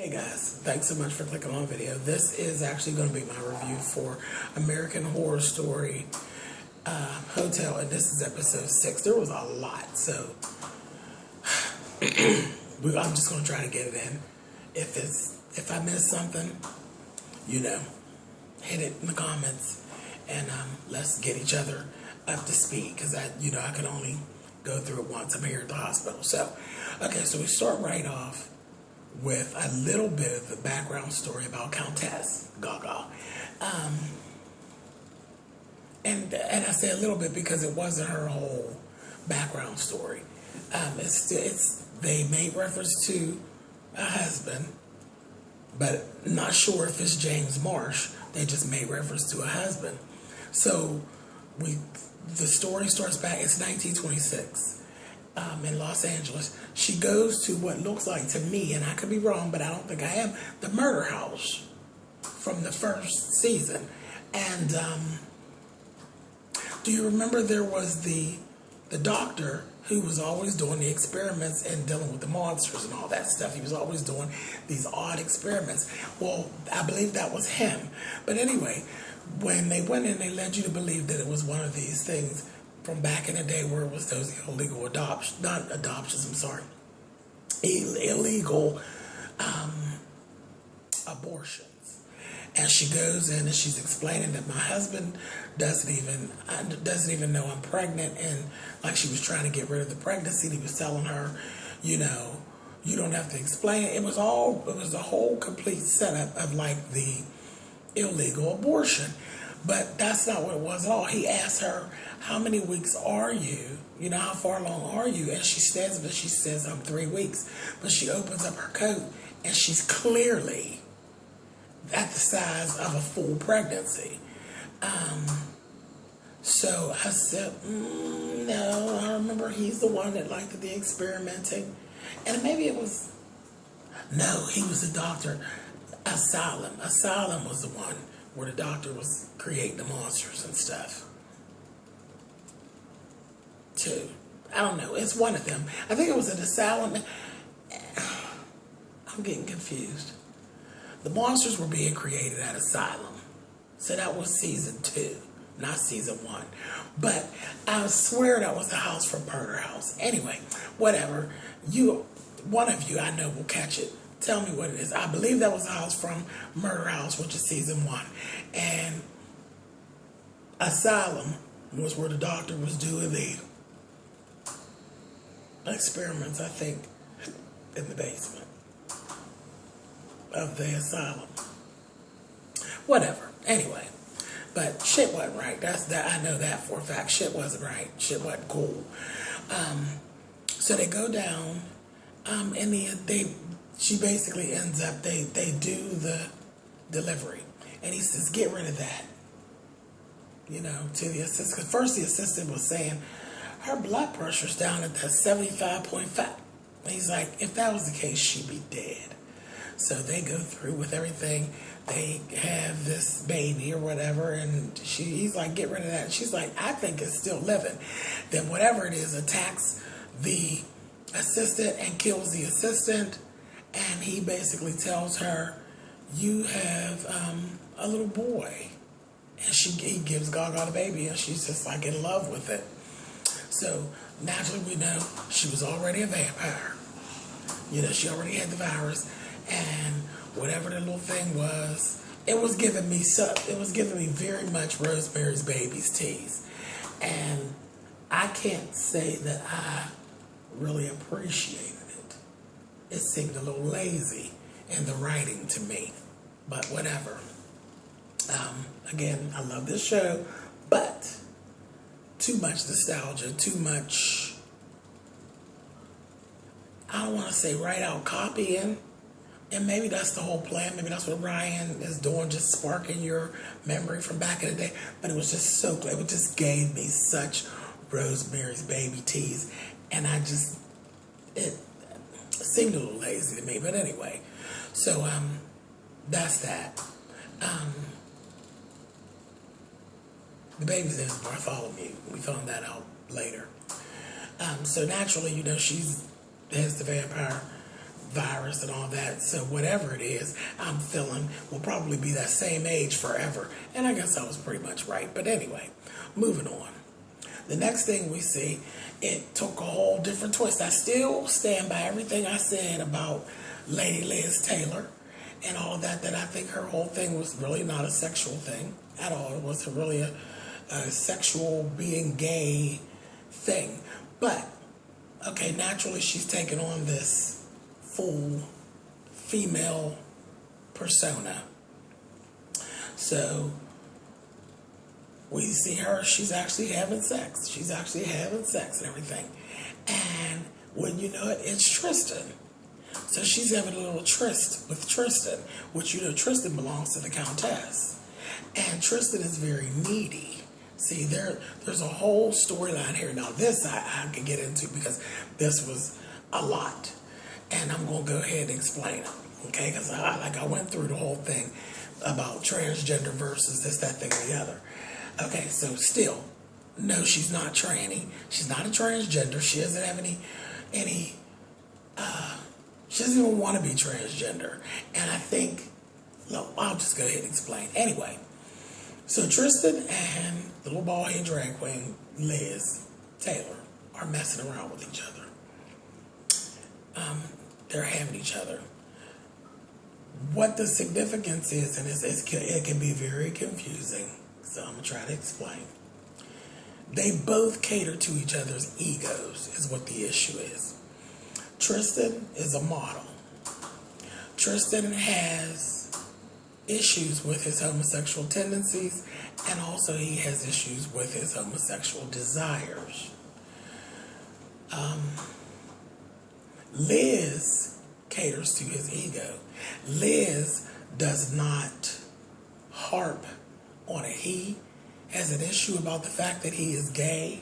Hey guys, thanks so much for clicking on the video. This is actually going to be my review for American Horror Story Hotel, and this is episode 6. There was a lot, so I'm just going to try to get it in. If I miss something, hit it in the comments, and let's get each other up to speed, because I can only go through it once. I'm here at the hospital. So, okay, so we start right off with a little bit of the background story about Countess, Gaga. And I say a little bit because it wasn't her whole background story. They made reference to a husband, but not sure if it's James Marsh. They just made reference to a husband. So the story starts back, it's 1926. In Los Angeles. She goes to what looks like to me, and I could be wrong, but I don't think I am, the murder house from the first season. And do you remember there was the doctor who was always doing the experiments and dealing with the monsters and all that stuff? He was always doing these odd experiments. Well, I believe that was him. But anyway, when they went in, they led you to believe that it was one of these things from back in the day where it was those illegal illegal abortions. And she goes in and she's explaining that my husband doesn't even know I'm pregnant, and like she was trying to get rid of the pregnancy. He was telling her, you don't have to explain it. It was a whole complete setup of like the illegal abortion. But that's not what it was at all. He asked her, how many weeks are you? How far along are you? And she says, I'm 3 weeks. But she opens up her coat, and she's clearly at the size of a full pregnancy. So I said, no, I remember he's the one that liked the experimenting. And maybe it was, no, he was the doctor. Asylum was the one where the doctor was creating the monsters and stuff, too. I don't know. It's one of them. I think it was an asylum. I'm getting confused. The monsters were being created at Asylum. So that was season 2, not season 1. But I swear that was the house from Murder House. Anyway, whatever. One of you I know will catch it. Tell me what it is. I believe that was the house from Murder House, which is season 1. And Asylum was where the doctor was doing the experiments, I think, in the basement of the asylum. Whatever. Anyway. But shit wasn't right. I know that for a fact. Shit wasn't right. Shit wasn't cool. So they go down, and she basically ends up, they do the delivery. And he says, get rid of that, to the assistant. Because first the assistant was saying, her blood pressure's down at that 75.5. And he's like, if that was the case, she'd be dead. So they go through with everything. They have this baby or whatever, and he's like, get rid of that. And she's like, I think it's still living. Then whatever it is attacks the assistant and kills the assistant. And he basically tells her, you have a little boy. And he gives Gaga the baby, and she's just like in love with it. So naturally we know she was already a vampire. She already had the virus, and whatever the little thing was, it was giving me very much Rosemary's Baby's tease. And I can't say that I really appreciated it. It seemed a little lazy in the writing to me, but whatever. Again, I love this show, but too much nostalgia, too much, I don't want to say right out copying, and maybe that's the whole plan. Maybe that's what Ryan is doing, just sparking your memory from back in the day. But it was just so good. It just gave me such Rosemary's Baby tease, and it seemed a little lazy to me. But anyway, so that's that. The baby's name is Bartholomew. We found that out later. So naturally, she has the vampire virus and all that. So whatever it is I'm feeling will probably be that same age forever. And I guess I was pretty much right. But anyway, moving on. The next thing we see, it took a whole different twist. I still stand by everything I said about Lady Liz Taylor and all of that, that I think her whole thing was really not a sexual thing at all. It wasn't really a sexual being gay thing. But, okay, naturally she's taken on this full female persona. So we see her, she's actually having sex. She's actually having sex and everything. And when you know it, it's Tristan. So she's having a little tryst with Tristan, which you know Tristan belongs to the Countess. And Tristan is very needy. See, there's a whole storyline here. Now this I can get into because this was a lot. And I'm going to go ahead and explain it. Okay, because I went through the whole thing about transgender versus this, that, thing, and the other. Okay, so still, no, she's not tranny. She's not a transgender. She doesn't have any she doesn't even want to be transgender. And I think, no, I'll just go ahead and explain. Anyway, so Tristan and the little bald-headed drag queen, Liz Taylor, are messing around with each other. They're having each other. What the significance is, and it can be very confusing, so I'm going to try to explain. They both cater to each other's egos, is what the issue is. Tristan is a model. Tristan has issues with his homosexual tendencies, and also he has issues with his homosexual desires. Liz caters to his ego. Liz does not harp on it. He has an issue about the fact that he is gay.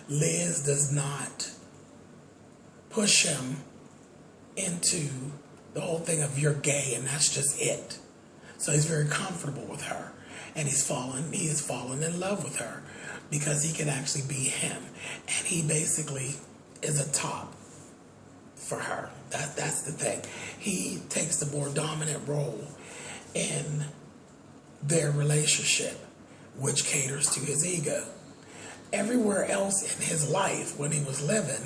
Liz does not push him into the whole thing of you're gay and that's just it. So he's very comfortable with her, and he has fallen in love with her because he can actually be him, and he basically is a top for her. That's the thing. He takes the more dominant role in their relationship, which caters to his ego. Everywhere else in his life when he was living,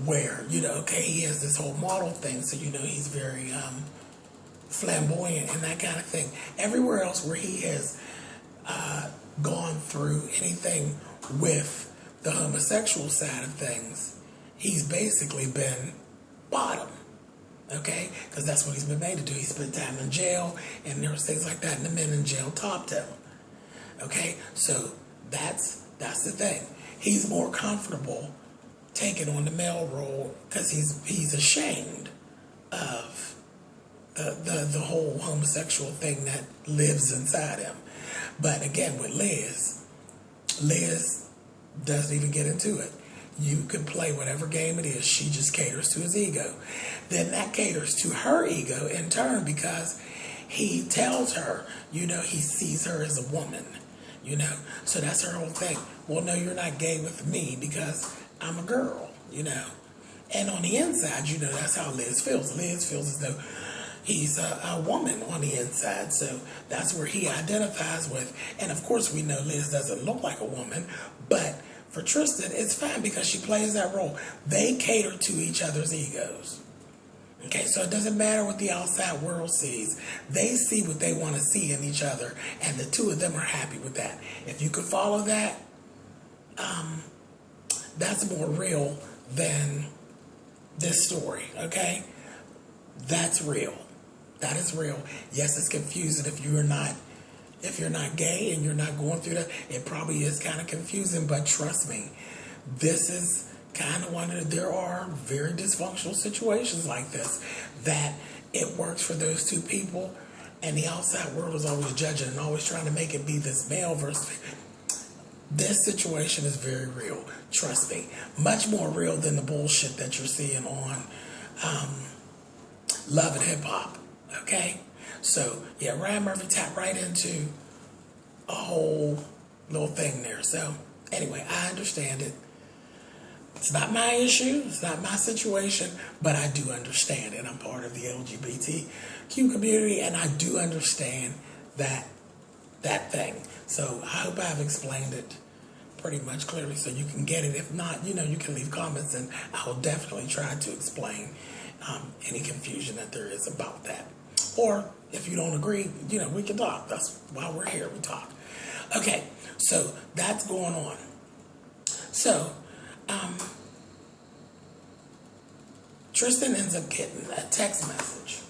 where, you know, okay, he has this whole model thing, so, you know, he's very flamboyant and that kind of thing. Everywhere else where he has gone through anything with the homosexual side of things, he's basically been bottom, okay? Because that's what he's been made to do. He spent time in jail, and there was things like that, and the men in jail topped him, okay? So that's the thing. He's more comfortable taking on the male role because he's ashamed of the whole homosexual thing that lives inside him. But again, with Liz doesn't even get into it. You can play whatever game it is. She just caters to his ego. Then that caters to her ego in turn, because he tells her, you know, he sees her as a woman, you know. So that's her whole thing. Well, no, you're not gay with me because I'm a girl, you know. And on the inside, you know, that's how Liz feels. Liz feels as though he's a woman on the inside. So that's where he identifies with. And of course, we know Liz doesn't look like a woman, but for Tristan, it's fine because she plays that role. They cater to each other's egos. Okay, so it doesn't matter what the outside world sees. They see what they want to see in each other, and the two of them are happy with that. If you could follow that, that's more real than this story, okay? That's real. That is real. Yes, it's confusing if you're not gay and you're not going through that. It probably is kind of confusing, but trust me, this is kind of there are very dysfunctional situations like this that it works for those two people, and the outside world is always judging and always trying to make it be this male versus. This situation is very real. Trust me, much more real than the bullshit that you're seeing on Love and Hip Hop. Okay, so yeah, Ryan Murphy tapped right into a whole little thing there. So anyway, I understand it. It's not my issue. It's not my situation, but I do understand it. I'm part of the LGBTQ community, and I do understand that thing. So I hope I've explained it pretty much clearly so you can get it. If not, you can leave comments, and I will definitely try to explain any confusion that there is about that. Or if you don't agree, we can talk. That's why we're here. We talk. Okay, so that's going on. So, Tristan ends up getting a text message,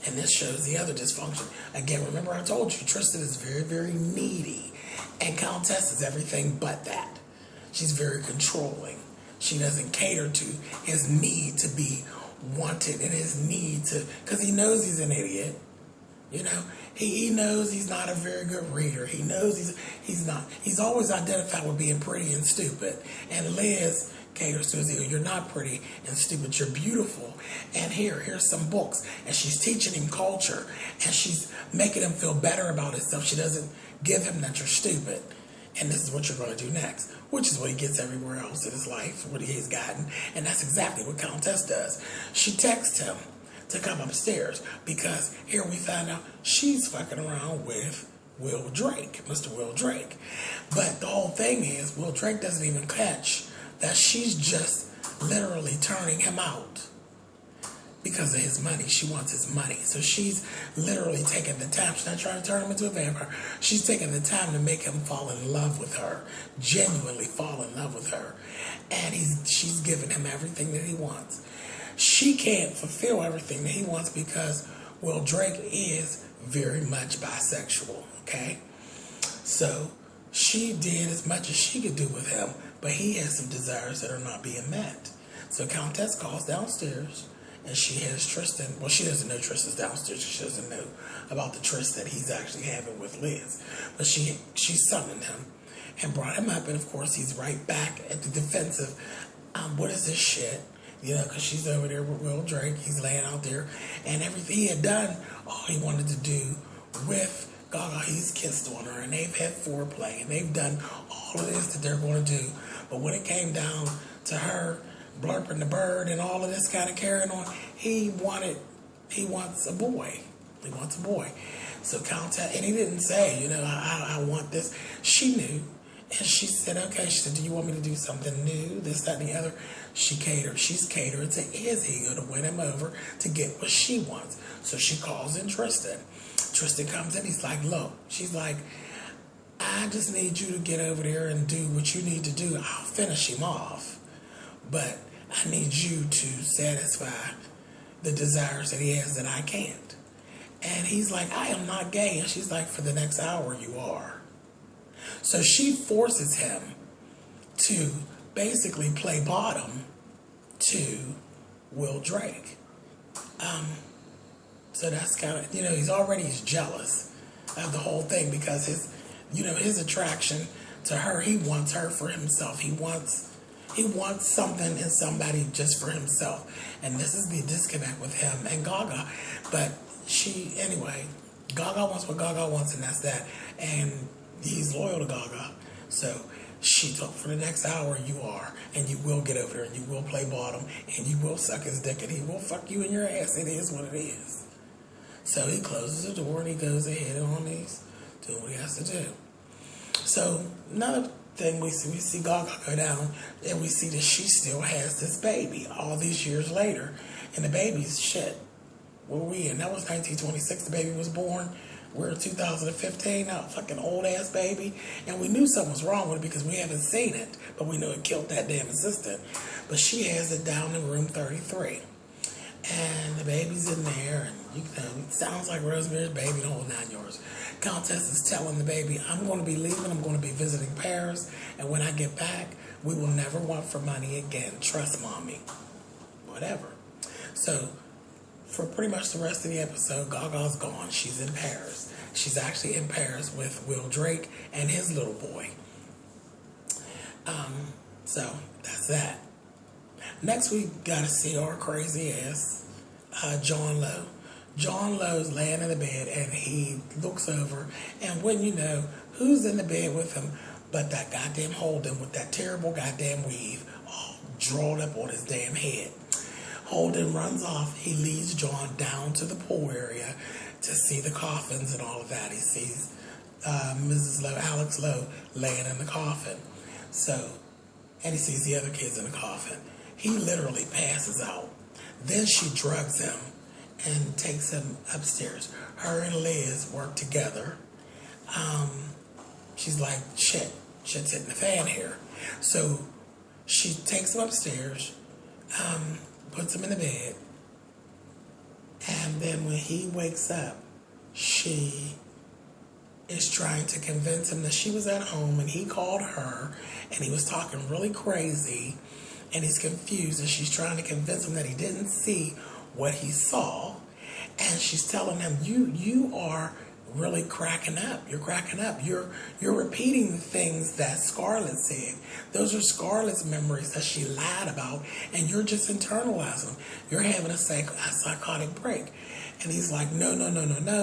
and this shows the other dysfunction. Again, remember I told you, Tristan is very, very needy, and Countess is everything but that. She's very controlling. She doesn't cater to his need to be wanted and his need to, because he knows he's an idiot. He knows he's not a very good reader. He knows he's not. He's always identified with being pretty and stupid. And Liz caters to his ego. You're not pretty and stupid. You're beautiful. And here's some books. And she's teaching him culture. And she's making him feel better about himself. She doesn't give him that you're stupid. And this is what you're going to do next, which is what he gets everywhere else in his life, what he's gotten. And that's exactly what Countess does. She texts him to come upstairs because here we find out she's fucking around with Will Drake, Mr. Will Drake. But the whole thing is Will Drake doesn't even catch that she's just literally turning him out because of his money. She wants his money. So she's literally taking the time. She's not trying to turn him into a vampire. She's taking the time to make him fall in love with her, genuinely fall in love with her. And she's giving him everything that he wants. She can't fulfill everything that he wants because Will Drake is very much bisexual, okay? So she did as much as she could do with him, but he has some desires that are not being met. So Countess calls downstairs, and she has Tristan. Well, she doesn't know Tristan's downstairs. She doesn't know about the tryst that he's actually having with Liz. But she summoned him and brought him up, and of course he's right back at the defensive. What is this shit? Because she's over there with Will Drake. He's laying out there. And everything he had done, all he wanted to do with Gaga, he's kissed on her. And they've had foreplay. And they've done all of this that they're going to do. But when it came down to her blurping the bird and all of this kind of carrying on, he wants a boy. He wants a boy. So Countess, and he didn't say, I want this. She knew. And she said, okay. She said, do you want me to do something new? This, that, and the other. She's catering to his ego to win him over to get what she wants. So she calls in Tristan. Tristan comes in. He's like, look. She's like, I just need you to get over there and do what you need to do. I'll finish him off. But I need you to satisfy the desires that he has that I can't. And he's like, I am not gay. And she's like, for the next hour, you are. So she forces him to basically play bottom to Will Drake. So that's kind of, he's jealous of the whole thing because his attraction to her, he wants her for himself. He wants something and somebody just for himself. And this is the disconnect with him and Gaga. But Gaga wants what Gaga wants, and that's that. And he's loyal to Gaga. So she told, for the next hour, you are. And you will get over there, and you will play bottom, and you will suck his dick, and he will fuck you in your ass. It is what it is. So he closes the door, and he goes ahead on these, doing what he has to do. So another thing we see Gaga go down, and we see that she still has this baby all these years later. And the baby's shit. Where were we in? That was 1926. The baby was born. We're in 2015 now, fucking old ass baby. And we knew something was wrong with it because we haven't seen it. But we know it killed that damn assistant. But she has it down in room 33. And the baby's in there. And it sounds like Rosemary's Baby, the whole 9 yards. Countess is telling the baby, I'm going to be leaving. I'm going to be visiting Paris. And when I get back, we will never want for money again. Trust mommy. Whatever. So for pretty much the rest of the episode, Gaga's gone. She's in Paris. She's actually in Paris with Will Drake and his little boy. So that's that. Next we gotta see our crazy ass John Lowe. John Lowe's laying in the bed and he looks over, and when you know who's in the bed with him but that goddamn Holden with that terrible goddamn weave, all drawn up on his damn head. Holden runs off. He leads John down to the pool area to see the coffins and all of that. He sees Mrs. Lowe, Alex Lowe, laying in the coffin. And he sees the other kids in the coffin. He literally passes out. Then she drugs him and takes him upstairs. Her and Liz work together. She's like, shit's hitting the fan here. So she takes him upstairs, puts him in the bed, and then when he wakes up, she is trying to convince him that she was at home and he called her and he was talking really crazy and he's confused, and she's trying to convince him that he didn't see what he saw. And she's telling him, you are really cracking up. You're cracking up. You're repeating the things that Scarlett said. Those are Scarlett's memories that she lied about, and you're just internalizing them. You're having a psychotic break. And he's like, no,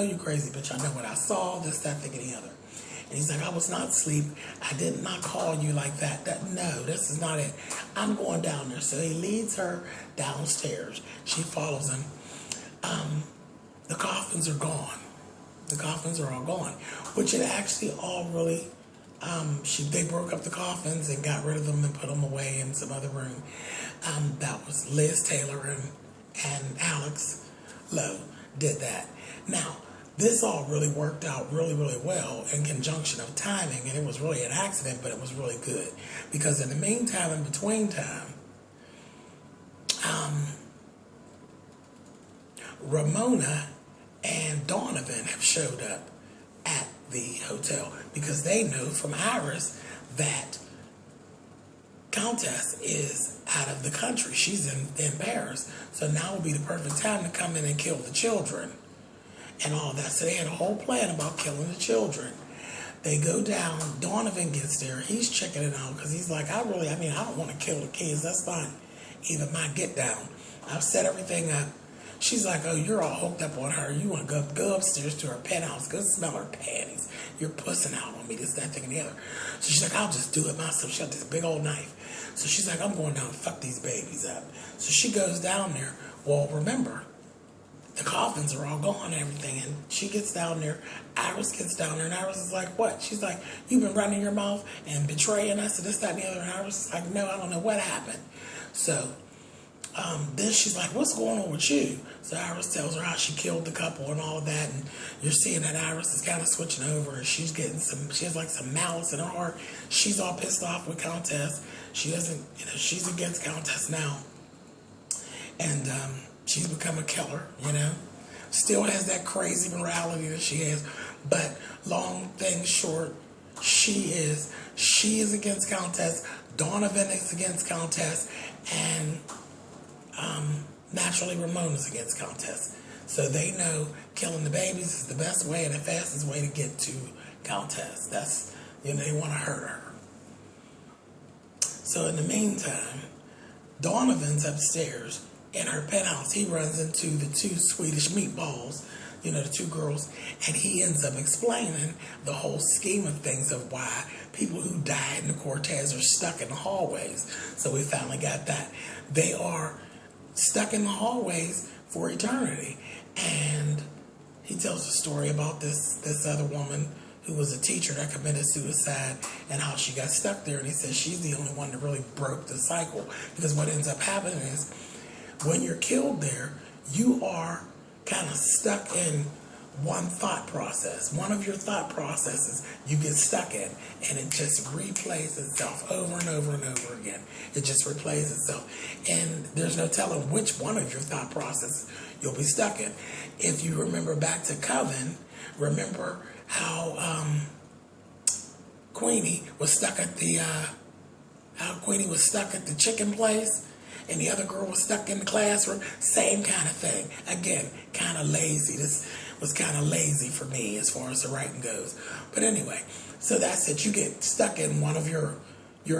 you crazy bitch. I know what I saw, this, that, thing, and the other. And he's like, I was not asleep. I did not call you like that. No, this is not it. I'm going down there. So he leads her downstairs. She follows him. The coffins are gone. The coffins are all gone, which it actually all really, they broke up the coffins and got rid of them and put them away in some other room. That was Liz Taylor and Alex Lowe did that. Now, this all really worked out really, really well in conjunction of timing, and it was really an accident, but it was really good. Because in the meantime, in between time, Ramona and Donovan have showed up at the hotel because they know from Iris that Countess is out of the country. She's in Paris. So now would be the perfect time to come in and kill the children and all that. So they had a whole plan about killing the children. They go down. Donovan gets there. He's checking it out because he's like, I don't want to kill the kids. That's not even my get down. I've set everything up. She's like, oh, you're all hooked up on her. You want to go upstairs to her penthouse. Go smell her panties. You're pussing out on me, this, that, thing, and the other. So she's like, I'll just do it myself. She got this big old knife. So she's like, I'm going down to fuck these babies up. So she goes down there. Well, remember, the coffins are all gone and everything. And she gets down there. Iris gets down there. And Iris is like, what? She's like, you've been running your mouth and betraying us and this, that, and the other. And Iris is like, no, I don't know what happened. So then she's like, what's going on with you? So Iris tells her how she killed the couple and all of that. And you're seeing that Iris is kind of switching over. And she's getting she has like some malice in her heart. She's all pissed off with Countess. She doesn't, she's against Countess now. And she's become a killer, Still has that crazy morality that she has. But long thing short, she is against Countess. Donovan is against Countess. And naturally, Ramona's against Countess. So they know killing the babies is the best way and the fastest way to get to Countess. That's, they want to hurt her. So in the meantime, Donovan's upstairs in her penthouse. He runs into the two Swedish meatballs, the two girls, and he ends up explaining the whole scheme of things of why people who died in the Cortez are stuck in the hallways. So we finally got that. They are stuck in the hallways for eternity. And he tells a story about this other woman who was a teacher that committed suicide and how she got stuck there. And he says she's the only one that really broke the cycle. Because what ends up happening is when you're killed there, you are kind of stuck in one thought process. One of your thought processes you get stuck in, and it just replays itself over and over and over again. It just replays itself. And there's no telling which one of your thought processes you'll be stuck in. If you remember back to Coven, remember how Queenie was stuck at the chicken place, and the other girl was stuck in the classroom. Same kind of thing. Again, kind of lazy. This was kind of lazy for me as far as the writing goes. But anyway, so that's it. You get stuck in one of your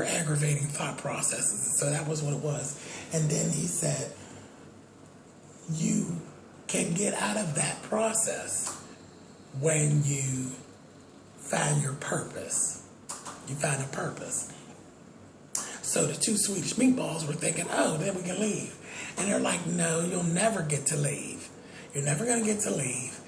aggravating thought processes. So that was what it was. And then he said, you can get out of that process when you find your purpose. You find a purpose. So So the two Swedish meatballs were thinking, oh, then we can leave. And they're like, no, you'll never get to leave. You're never going to get to leave.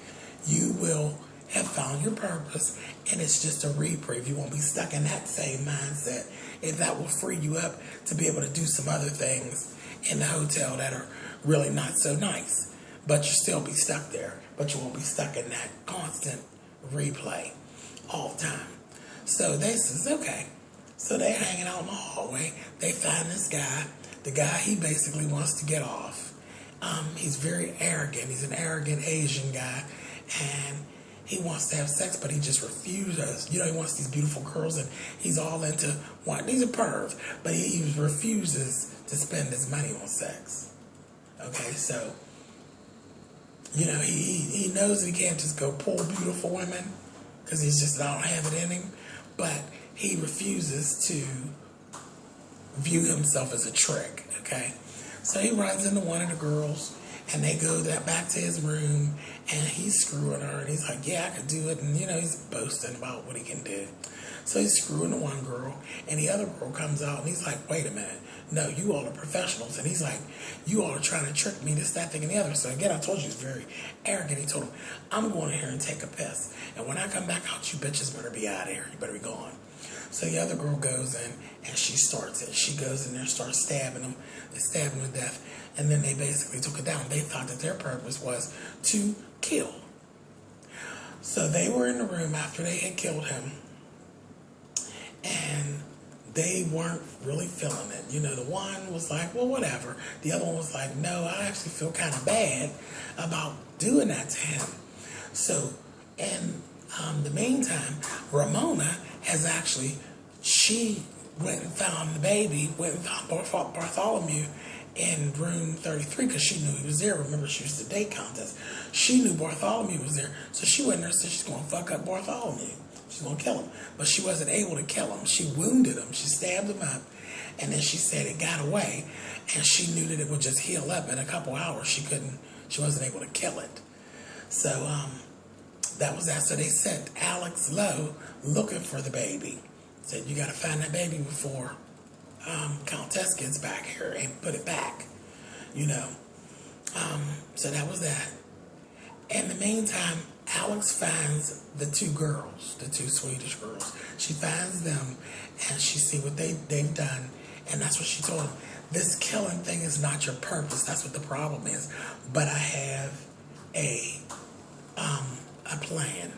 You will have found your purpose, and it's just a reprieve. You won't be stuck in that same mindset. And that will free you up to be able to do some other things in the hotel that are really not so nice. But you'll still be stuck there. But you won't be stuck in that constant replay all the time. So they says, okay. So they're hanging out in the hallway. They find this guy. The guy, he basically wants to get off. He's very arrogant. He's an arrogant Asian guy. And he wants to have sex, but he just refuses. You know, he wants these beautiful girls, and he's all into one. He's a perv, but he refuses to spend his money on sex. Okay, so, you know, he knows he can't just go pull beautiful women because he's just don't have it in him, but he refuses to view himself as a trick, okay? So he runs into one of the girls, and they go back to his room, and he's screwing her, and he's like, yeah, I could do it, and, you know, he's boasting about what he can do. So he's screwing the one girl, and the other girl comes out, and he's like, wait a minute, no, you all are professionals, and he's like, you all are trying to trick me, this, that, thing, and the other. So again, I told you he's very arrogant. He told him, I'm going in here and take a piss, and when I come back out, you bitches better be out of here, you better be gone. So the other girl goes in, and she starts it. She goes in there and starts stabbing him. They stab him to death, and then they basically took it down. They thought that their purpose was to kill. So they were in the room after they had killed him, and they weren't really feeling it. You know, the one was like, well, whatever. The other one was like, no, I actually feel kind of bad about doing that to him. So, in the meantime, Ramona has actually, she went and found the baby, went and found Bartholomew in room 33 because she knew he was there. Remember, she was the date Countess. She knew Bartholomew was there, so she went in there and said she's going to fuck up Bartholomew. She's going to kill him. But she wasn't able to kill him. She wounded him. She stabbed him up, and then she said it got away, and she knew that it would just heal up in a couple hours. She wasn't able to kill it. So, that was that. So they sent Alex Lowe looking for the baby. Said, you got to find that baby before Countess gets back here and put it back, you know. So that was that. In the meantime, Alex finds the two girls, the two Swedish girls. She finds them, and she see what they've done, and that's what she told them. This killing thing is not your purpose. That's what the problem is. But I have a plan.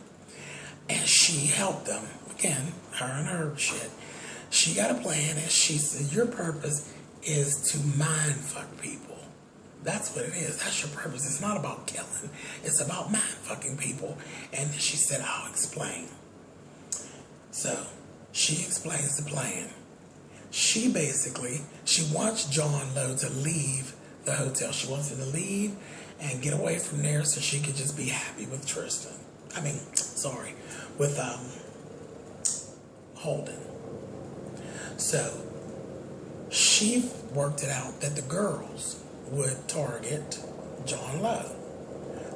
And she helped them. Again, her and her shit. She got a plan, and she said, your purpose is to mind fuck people. That's what it is. That's your purpose. It's not about killing. It's about mind fucking people. And she said, I'll explain. So she explains the plan. She wants John Lowe to leave the hotel. She wants him to leave and get away from there so she could just be happy with Tristan. With Holden. So she worked it out that the girls would target John Lowe.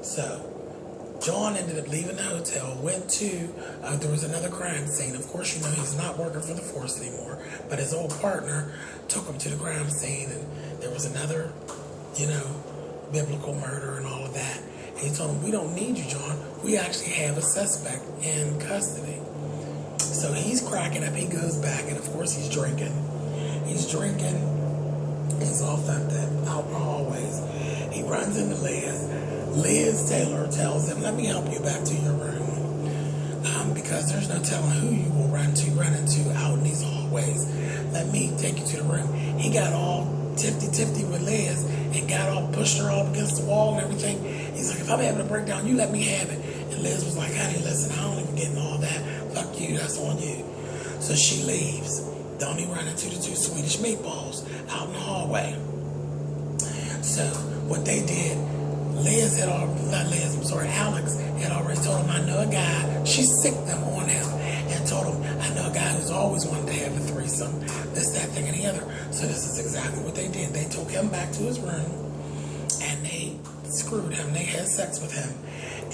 So John ended up leaving the hotel, went to, there was another crime scene. Of course, you know, he's not working for the force anymore, but his old partner took him to the crime scene, and there was another, you know, biblical murder and all of that. And he told him, we don't need you, John. We actually have a suspect in custody. So he's cracking up. He goes back, and of course he's drinking. He's all fucked up out in the hallways. He runs into Liz. Liz Taylor tells him, let me help you back to your room. Because there's no telling who you will run into out in these hallways. Let me take you to the room. He got all tifty with Liz and pushed her all against the wall and everything. He's like, if I'm having a breakdown, you let me have it. And Liz was like, honey, listen, I don't even get in all that. Fuck you, that's on you. So she leaves. Don't he run into the two Swedish meatballs out in the hallway. So what they did, Alex had already told him, I know a guy. She sicked them on him and told him, I know a guy who's always wanted to have a threesome, this, that, thing, and the other. So this is exactly what they did. They took him back to his room, and they screwed him. They had sex with him,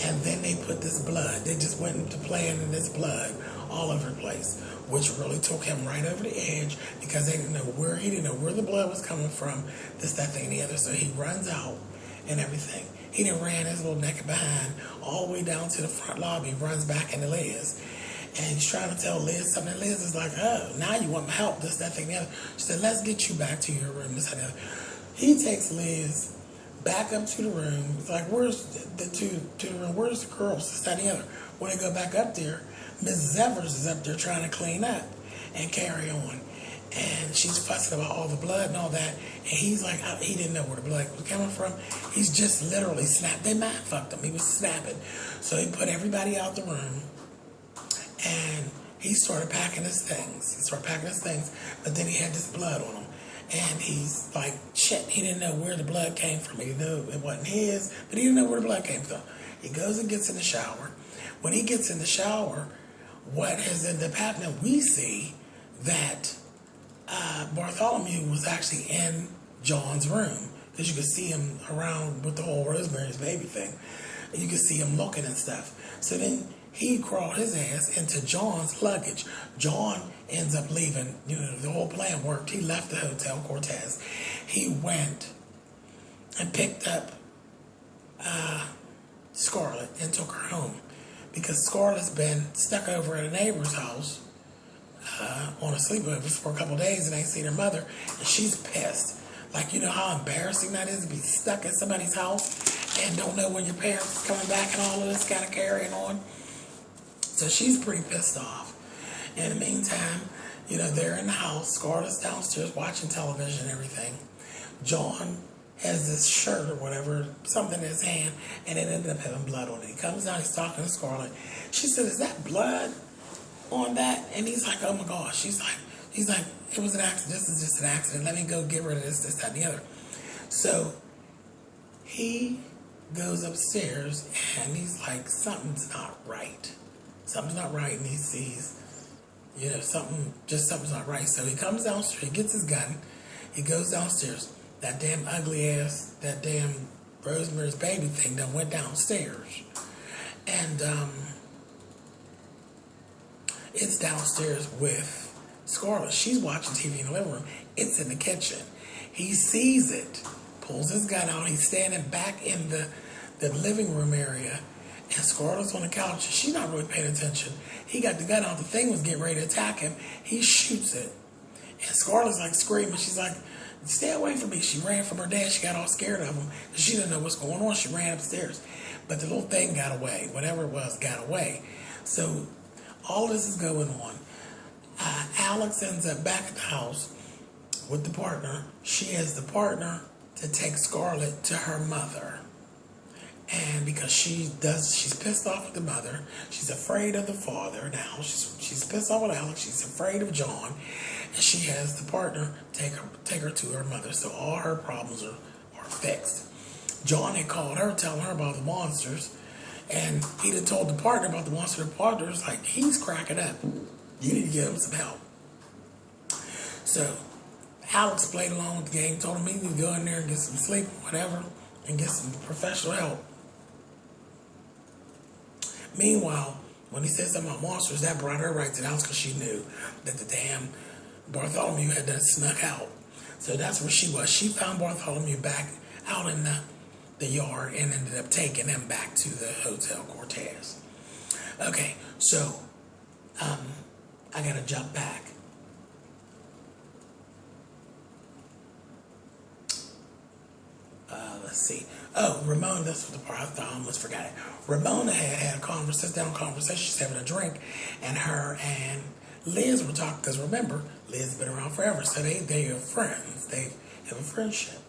and then they put this blood. They just went into playing in this blood all over the place, which really took him right over the edge because he didn't know where the blood was coming from, this, that, thing, and the other. So he runs out and everything. He done ran his little naked behind all the way down to the front lobby, runs back into Liz. And he's trying to tell Liz something. Liz is like, oh, now you want my help, this, that, thing, the other. She said, let's get you back to your room, this, that, and the other. He takes Liz back up to the room. It's like, where's the room? Where's the girls, this, that, and the other? When they go back up there, Mrs. Evers is up there trying to clean up and carry on. And she's fussing about all the blood and all that. And he's like, he didn't know where the blood was coming from. He's just literally snapped. They mind fucked him. He was snapping. So he put everybody out the room. And he started packing his things. But then he had this blood on him. And he's like, shit, he didn't know where the blood came from. He knew it wasn't his, but he didn't know where the blood came from. He goes and gets in the shower. When he gets in the shower, what has ended up happening, we see that Bartholomew was actually in John's room. Because you could see him around with the whole Rosemary's Baby thing. And you could see him looking and stuff. So then he crawled his ass into John's luggage. John ends up leaving. You know, the whole plan worked. He left the Hotel Cortez. He went and picked up Scarlett and took her home. Because Scarlett's been stuck over at a neighbor's house on a sleepover for a couple of days and ain't seen her mother. And she's pissed. Like, you know how embarrassing that is to be stuck in somebody's house and don't know when your parents are coming back and all of this kind of carrying on. So she's pretty pissed off. In the meantime, you know, they're in the house. Scarlett's downstairs watching television and everything. John has this shirt or whatever, something in his hand, and it ended up having blood on it. He comes down, he's talking to Scarlett. She said, is that blood on that? And he's like, oh my gosh. He's like, it was an accident. This is just an accident. Let me go get rid of this, that, and the other. So he goes upstairs, and he's like, something's not right. Something's not right, and he sees, you know, something's not right. So he comes downstairs, he gets his gun, he goes downstairs. That damn ugly ass, that damn Rosemary's Baby thing that went downstairs. And it's downstairs with Scarlett. She's watching TV in the living room. It's in the kitchen. He sees it, pulls his gun out. He's standing back in the living room area. And Scarlett's on the couch. She's not really paying attention. He got the gun out. The thing was getting ready to attack him. He shoots it. And Scarlett's like screaming. She's like, stay away from me. She ran from her dad. She got all scared of him. She didn't know what's going on. She ran upstairs. But the little thing got away. Whatever it was, got away. So all this is going on. Alex ends up back at the house with the partner. She has the partner to take Scarlett to her mother. And because she's pissed off with the mother, she's afraid of the father now. She's pissed off with Alex. She's afraid of John, and she has the partner take her to her mother. So all her problems are fixed. John had called her, telling her about the monsters, and he'd have told the partner about the monster. The partner's like, he's cracking up. You need to get him some help. So Alex played along with the game, told him he needed to go in there and get some sleep, whatever, and get some professional help. Meanwhile, when he said something about monsters, that brought her right to the house because she knew that the damn Bartholomew had done snuck out. So that's where she was. She found Bartholomew back out in the yard and ended up taking him back to the Hotel Cortez. Okay, so I got to jump back. Let's see. Oh, Ramona, that's what the part I thought I almost forgot it. Ramona had a sit-down conversation. She's having a drink, and her and Liz were talking, because remember, Liz has been around forever, so they are friends. They have a friendship.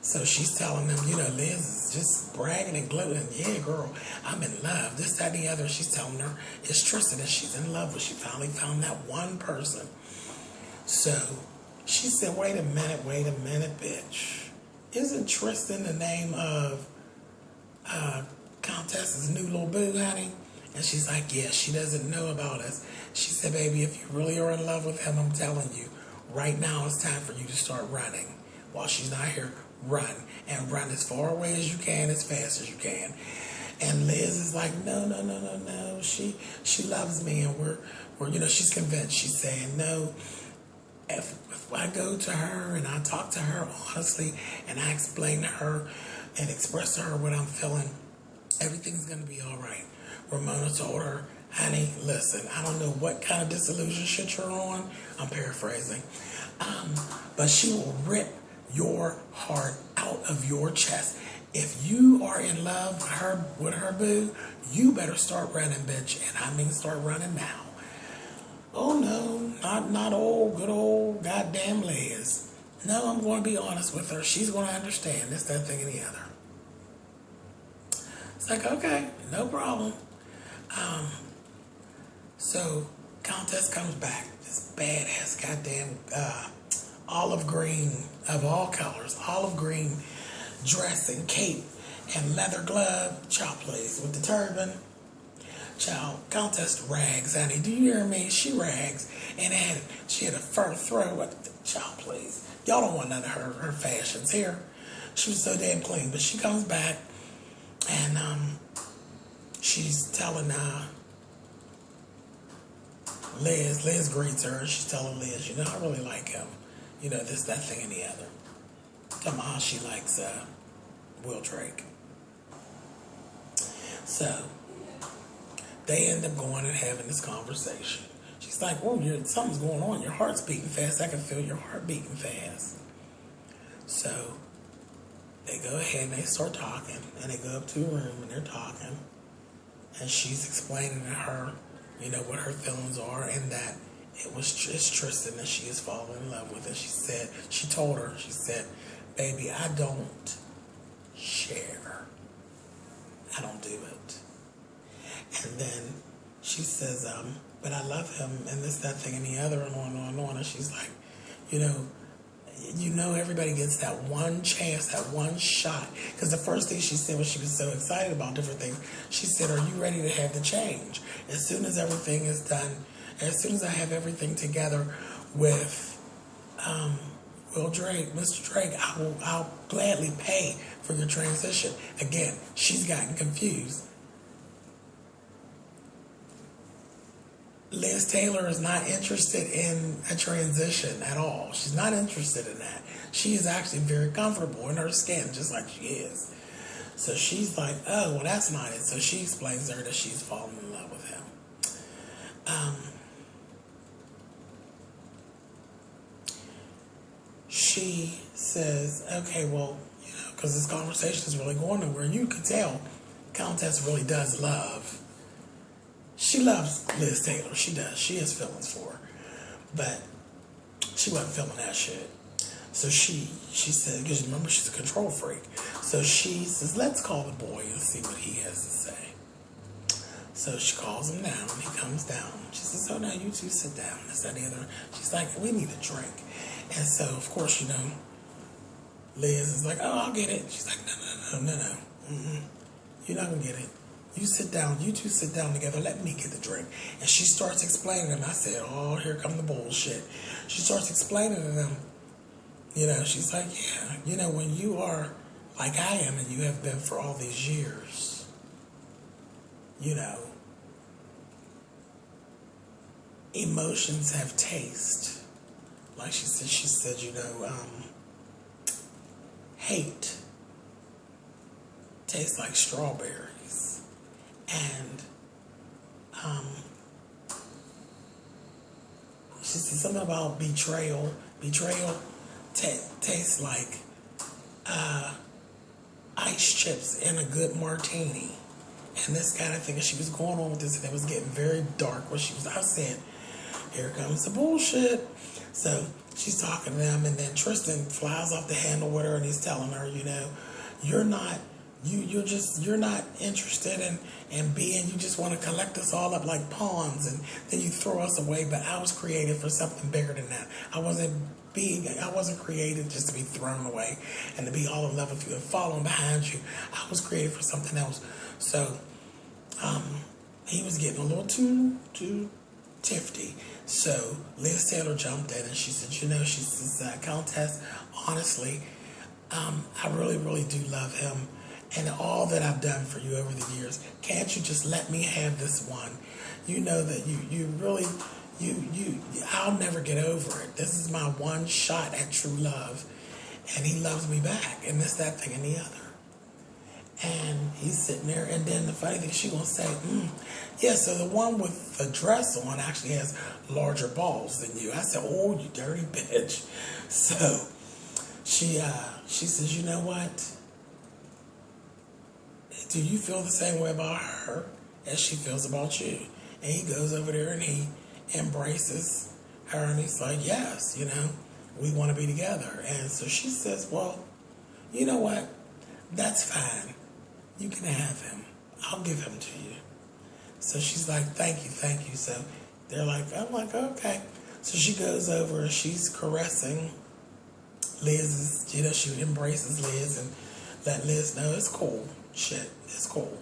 So she's telling them, you know, Liz is just bragging and gloating. Yeah, girl, I'm in love. This, that, and the other. She's telling her it's Tristan that she's in love with. She finally found that one person. So she said, wait a minute, bitch. Isn't Tristan the name of Countess's new little boo, honey? And she's like, yeah, she doesn't know about us. She said, baby, if you really are in love with him, I'm telling you, right now it's time for you to start running. While she's not here, run. And run as far away as you can, as fast as you can. And Liz is like, no. She loves me, and we're she's convinced. She's saying, no, if I go to her and I talk to her honestly and I explain to her and express to her what I'm feeling, everything's going to be all right. Ramona told her, honey, listen, I don't know what kind of disillusion shit you're on. I'm paraphrasing. But she will rip your heart out of your chest. If you are in love with her boo, you better start running, bitch. And I mean start running now. Oh no, not old, good old goddamn Liz. No, I'm going to be honest with her. She's going to understand this, that, thing, and the other. It's like, okay, no problem. So Countess comes back. This badass goddamn olive green of all colors, olive green dress and cape and leather glove, child plays with the turban. Child, Countess rags, honey. Do you hear me? She rags. And she had a fur throw with the child plays. Y'all don't want none of her fashions here. She was so damn clean. But she comes back and she's telling Liz greets her. She's telling Liz, I really like him. This, that, thing, and the other. Tell me how she likes Will Drake. So they end up going and having this conversation. She's like, oh, something's going on. Your heart's beating fast. I can feel your heart beating fast. So they go ahead and they start talking. And they go up to a room and they're talking. And she's explaining to her, what her feelings are. And that it's Tristan that she is falling in love with. And she told her, baby, I don't share. I don't do it. And then she says, but I love him and this, that, thing, and the other, and on and on. And she's like, everybody gets that one chance, that one shot. Because the first thing she said when she was so excited about different things, she said, are you ready to have the change? As soon as everything is done, as soon as I have everything together with Will Drake, Mr. Drake, I'll gladly pay for your transition. Again, she's gotten confused. Liz Taylor is not interested in a transition at all. She's not interested in that. She is actually very comfortable in her skin, just like she is. So she's like, oh, well, that's not it. So she explains to her that she's fallen in love with him. She says, okay, well, because this conversation is really going nowhere. You can tell Countess really does love. She loves Liz Taylor. She does. She has feelings for her. But she wasn't feeling that shit. So she said, because remember, she's a control freak. So she says, let's call the boy and see what he has to say. So she calls him down. He comes down. She says, oh, no, you two sit down. This, that, the other. She's like, we need a drink. And so, of course, Liz is like, oh, I'll get it. She's like, no. You're not going to get it. You sit down. You two sit down together. Let me get the drink. And she starts explaining, and I said, oh, here come the bullshit. She starts explaining to them, she's like, yeah, when you are like I am and you have been for all these years, emotions have taste. Like she said, hate tastes like strawberries. And she said something about betrayal. Betrayal tastes like ice chips in a good martini. And this kind of thing. And she was going on with this, and it was getting very dark. I said, here comes the bullshit. So she's talking to them, and then Tristan flies off the handle with her, and he's telling her, you're not interested in being, you just want to collect us all up like pawns, and then you throw us away. But I was created for something bigger than that. I wasn't created just to be thrown away and to be all in love with you and following behind you. I was created for something else. So he was getting a little too tifty. So Liz Taylor jumped in and she said, she says, Countess, honestly, I really, really do love him. and all that I've done for you over the years, can't you just let me have this one? You know that you really, I'll never get over it. This is my one shot at true love, and he loves me back, and this, that, thing, and the other. And he's sitting there, and then the funny thing, she gonna say, yeah, so the one with the dress on actually has larger balls than you. I said, oh, you dirty bitch. So she says, you know what? Do you feel the same way about her as she feels about you? And he goes over there and he embraces her, and he's like, yes, you know, we want to be together. And so she says, well, you know what? That's fine. You can have him. I'll give him to you. So she's like, thank you, thank you. So they're like, I'm like, okay. So she goes over and she's caressing Liz's, you know, she embraces Liz and let Liz know it's cool. Shit, it's cool.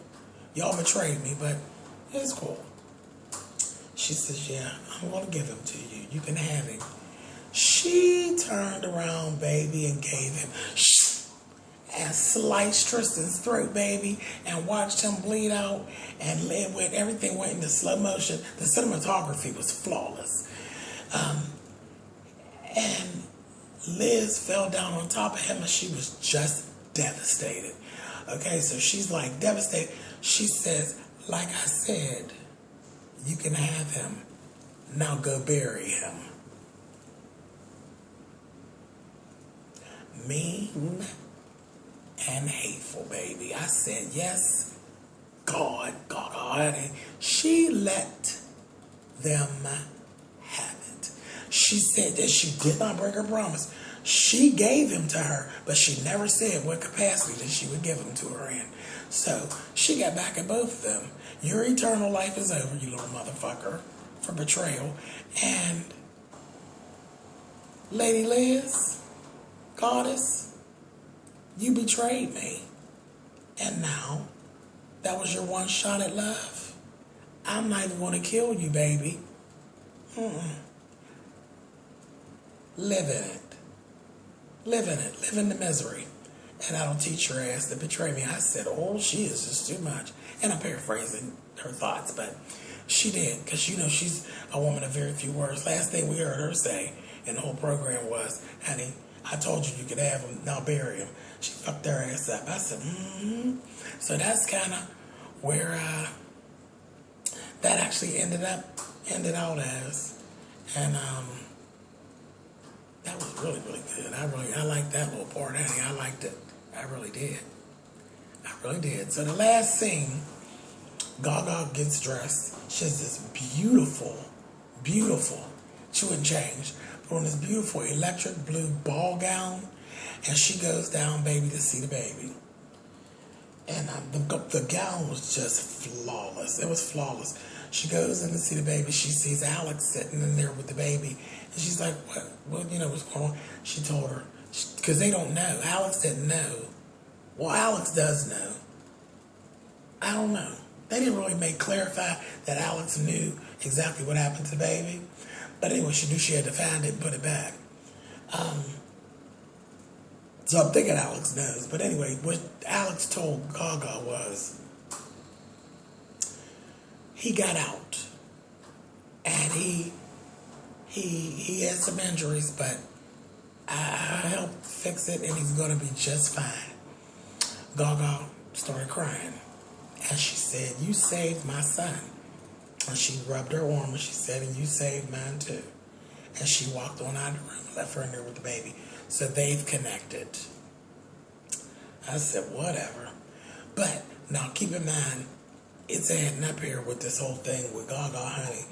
Y'all betrayed me, but it's cool. She says, yeah, I'm going to give him to you. You can have him. She turned around, baby, and gave him, and sliced Tristan's throat, baby, and watched him bleed out, and everything went into slow motion. The cinematography was flawless. And Liz fell down on top of him, and she was just devastated. Okay, so she's like devastated. She says, like I said, you can have him. Now go bury him. Mean and hateful, baby. I said, yes, God. And she let them have it. She said that she did not break her promise. She gave him to her, but she never said what capacity that she would give him to her in. So she got back at both of them. Your eternal life is over, you little motherfucker, for betrayal. And Lady Liz, Goddess, you betrayed me. And now, that was your one shot at love? I'm not even going to kill you, baby. Live in it. Live in it. Live in the misery. And I don't teach your ass to betray me. I said, oh, she is just too much. And I'm paraphrasing her thoughts, but she did. Because, you know, she's a woman of very few words. Last thing we heard her say in the whole program was, honey, I told you you could have him, now bury him. She fucked her ass up. I said, So that's kind of where that actually ended out as. And that was really, really good. I liked that little part, honey. I liked it. I really did. I really did. So the last scene, Gaga gets dressed. She has this beautiful, she wouldn't change, but on this beautiful electric blue ball gown, and she goes down, baby, to see the baby. And the gown was just flawless. It was flawless. She goes in to see the baby. She sees Alex sitting in there with the baby. And she's like, what, you know, what's going on? She told her, because they don't know. Alex didn't know. Well, Alex does know. I don't know. They didn't really clarify that Alex knew exactly what happened to the baby. But anyway, she knew she had to find it and put it back. So I'm thinking Alex knows. But anyway, what Alex told Gaga was, he got out. And he had some injuries, but I helped fix it, and he's going to be just fine. Gaga started crying. And she said, you saved my son. And she rubbed her arm, and she said, and you saved mine too. And she walked on out of the room and left her in there with the baby. So they've connected. I said, whatever. But now keep in mind, it's heading up here with this whole thing with Gaga, honey.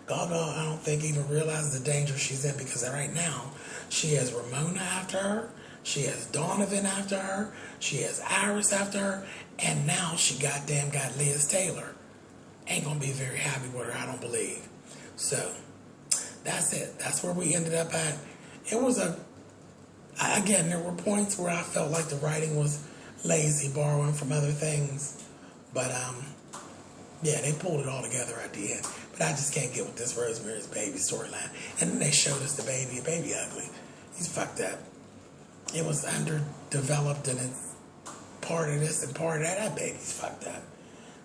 Gaga, I don't think even realizes the danger she's in, because right now she has Ramona after her, she has Donovan after her, she has Iris after her, and now she goddamn got Liz Taylor. Ain't gonna be very happy with her, I don't believe. So that's it. That's where we ended up at. It was again, there were points where I felt like the writing was lazy, borrowing from other things, but yeah, they pulled it all together at the end. But I just can't get with this Rosemary's Baby storyline. And then they showed us the baby ugly. He's fucked up. It was underdeveloped, and part of this and part of that. That baby's fucked up.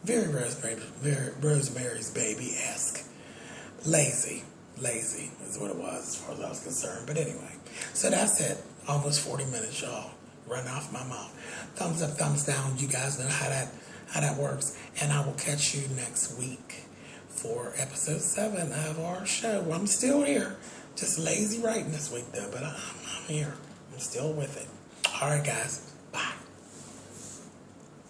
Very Rosemary's Baby-esque. Lazy is what it was as far as I was concerned. But anyway, so that's it. Almost 40 minutes, y'all. Run off my mouth. Thumbs up, thumbs down. You guys know how that works. And I will catch you next week for episode 7 of our show. I'm still here. Just lazy writing this week though, but I'm here. I'm still with it. All right, guys.